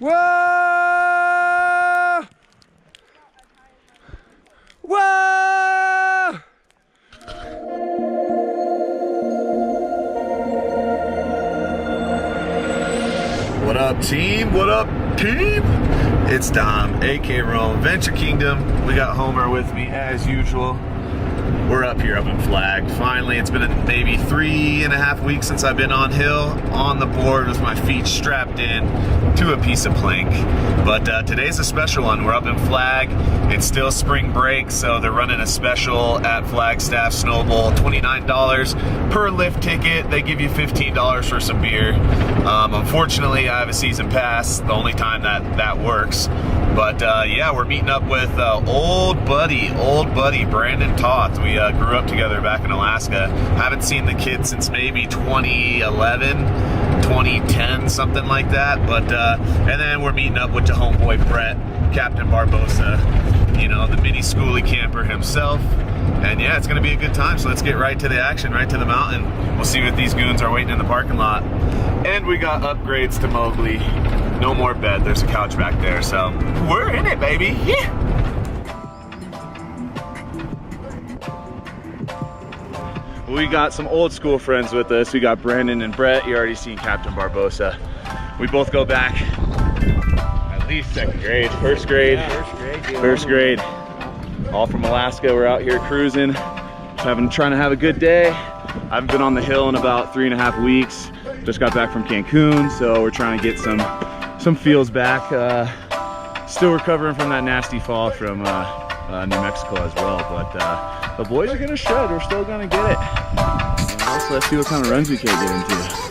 Whoa! Whoa! What up, team? What up, team? It's Dom, AK Rome, Venture Kingdom. We got Homer with me as usual. We're up here up in Flag. Finally, it's been maybe 3.5 weeks since I've been on hill, on the board with my feet strapped in to a piece of plank. But today's a special one. We're up in Flag. It's still spring break, so they're running a special at Flagstaff Snowbowl, $29 per lift ticket. They give you $15 for some beer. Unfortunately, I have a season pass, the only time that works. But yeah, we're meeting up with old buddy Brandon Toth. We grew up together back in Alaska. Haven't seen the kid since maybe 2011, 2010, something like that. But and then we're meeting up with the homeboy Brett, Captain Barbosa, you know, the mini schoolie camper himself. And yeah, it's gonna be a good time. So let's get right to the action, right to the mountain. We'll see what these goons are waiting in the parking lot. And we got upgrades to Mowgli. No more bed, there's a couch back there, so we're in it, baby, yeah! We got some old school friends with us. We got Brandon and Brett. You already seen Captain Barbosa. We both go back at least second grade, first grade. Yeah, first grade. All from Alaska. We're out here cruising, trying to have a good day. I haven't been on the hill in about 3.5 weeks. Just got back from Cancun, so we're trying to get some feels back. Still recovering from that nasty fall from New Mexico as well, but the boys are gonna shred. We're still gonna get it. So let's see what kind of runs we can get into.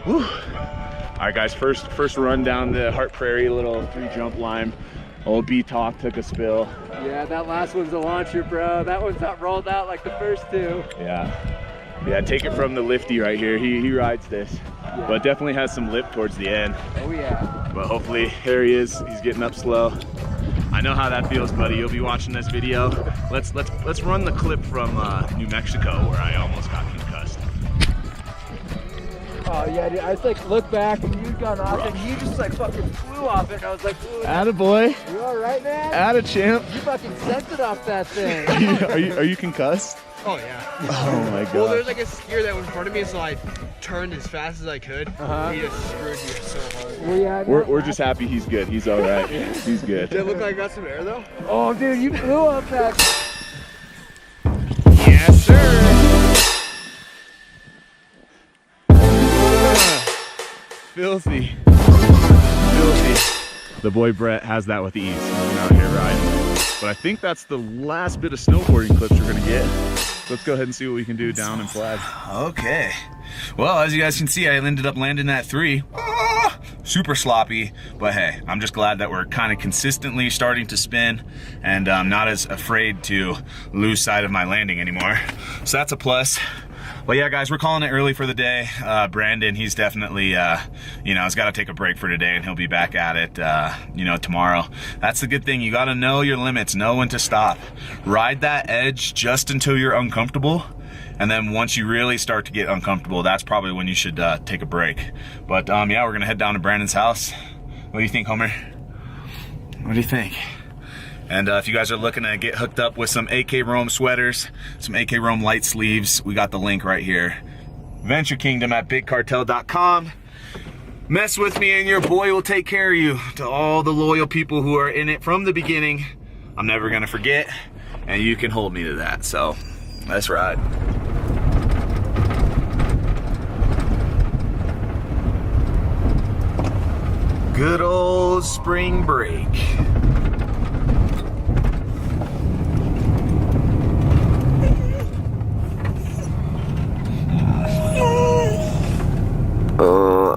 Whew. All right, guys, first run down the Heart Prairie, little 3-jump line. Old B-Talk took a spill. Yeah, that last one's a launcher, bro. That one's not rolled out like the first two. Yeah, take it from the lifty right here. He rides this, yeah. But definitely has some lip towards the end. Oh yeah. But hopefully, there he is. He's getting up slow. I know how that feels, buddy. You'll be watching this video. Let's run the clip from New Mexico where I almost got concussed. Oh yeah, dude. I just like look back and you got off and you just like fucking flew off it and I was like, ooh. Attaboy. You alright, man? Atta champ. You fucking sent it off that thing. Are you concussed? Oh yeah. Oh my god. Well, there's like a skier that was in front of me, so I turned as fast as I could. He just screwed me so hard. Well, yeah, we're just happy he's good. He's all right. He's good. Did it look like I got some air though? Oh, dude, you flew up that. Yes, sir. Filthy. The boy Brett has that with ease. He's out here riding. But I think that's the last bit of snowboarding clips we're gonna get. Let's go ahead and see what we can do down in Flag. Okay. Well, as you guys can see, I ended up landing that 3. Super sloppy, but hey, I'm just glad that we're kind of consistently starting to spin and I'm not as afraid to lose sight of my landing anymore. So that's a plus. But yeah, guys, we're calling it early for the day. Brandon, he's definitely, you know, has got to take a break for today, and he'll be back at it, you know, tomorrow. That's the good thing. You got to know your limits, know when to stop. Ride that edge just until you're uncomfortable. And then once you really start to get uncomfortable, that's probably when you should take a break. But yeah, we're gonna head down to Brandon's house. What do you think, Homer? What do you think? And if you guys are looking to get hooked up with some AK Rome sweaters, some AK Rome light sleeves, we got the link right here. Venture Kingdom at bigcartel.com. Mess with me and your boy will take care of you. To all the loyal people who are in it from the beginning, I'm never gonna forget, and you can hold me to that. So let's ride. Good old spring break.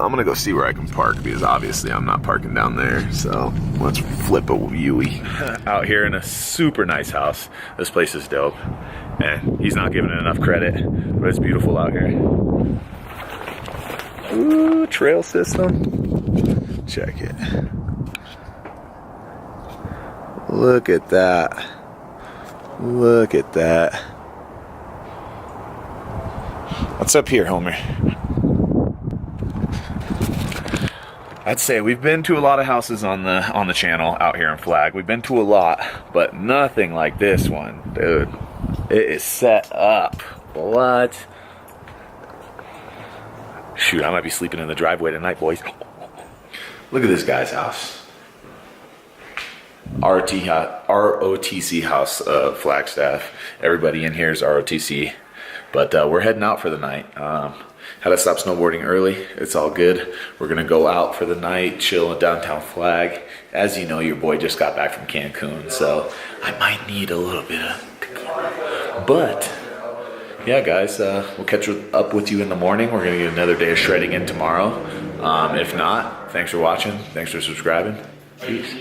I'm gonna go see where I can park because obviously I'm not parking down there. So let's flip a Yui. Out here in a super nice house. This place is dope. And he's not giving it enough credit, but it's beautiful out here. Ooh, trail system. Check it. Look at that. Look at that. What's up here, Homer? I'd say we've been to a lot of houses on the channel out here in Flag. We've been to a lot, but nothing like this one, dude. It is set up. What? Shoot, I might be sleeping in the driveway tonight, boys. Look at this guy's house. ROTC house, Flagstaff. Everybody in here is ROTC. But we're heading out for the night. Had to stop snowboarding early. It's all good. We're gonna go out for the night, chill in downtown Flag. As you know, your boy just got back from Cancun, so I might need a little bit of... But, yeah, guys, we'll catch up with you in the morning. We're gonna get another day of shredding in tomorrow. If not, thanks for watching. Thanks for subscribing. Peace.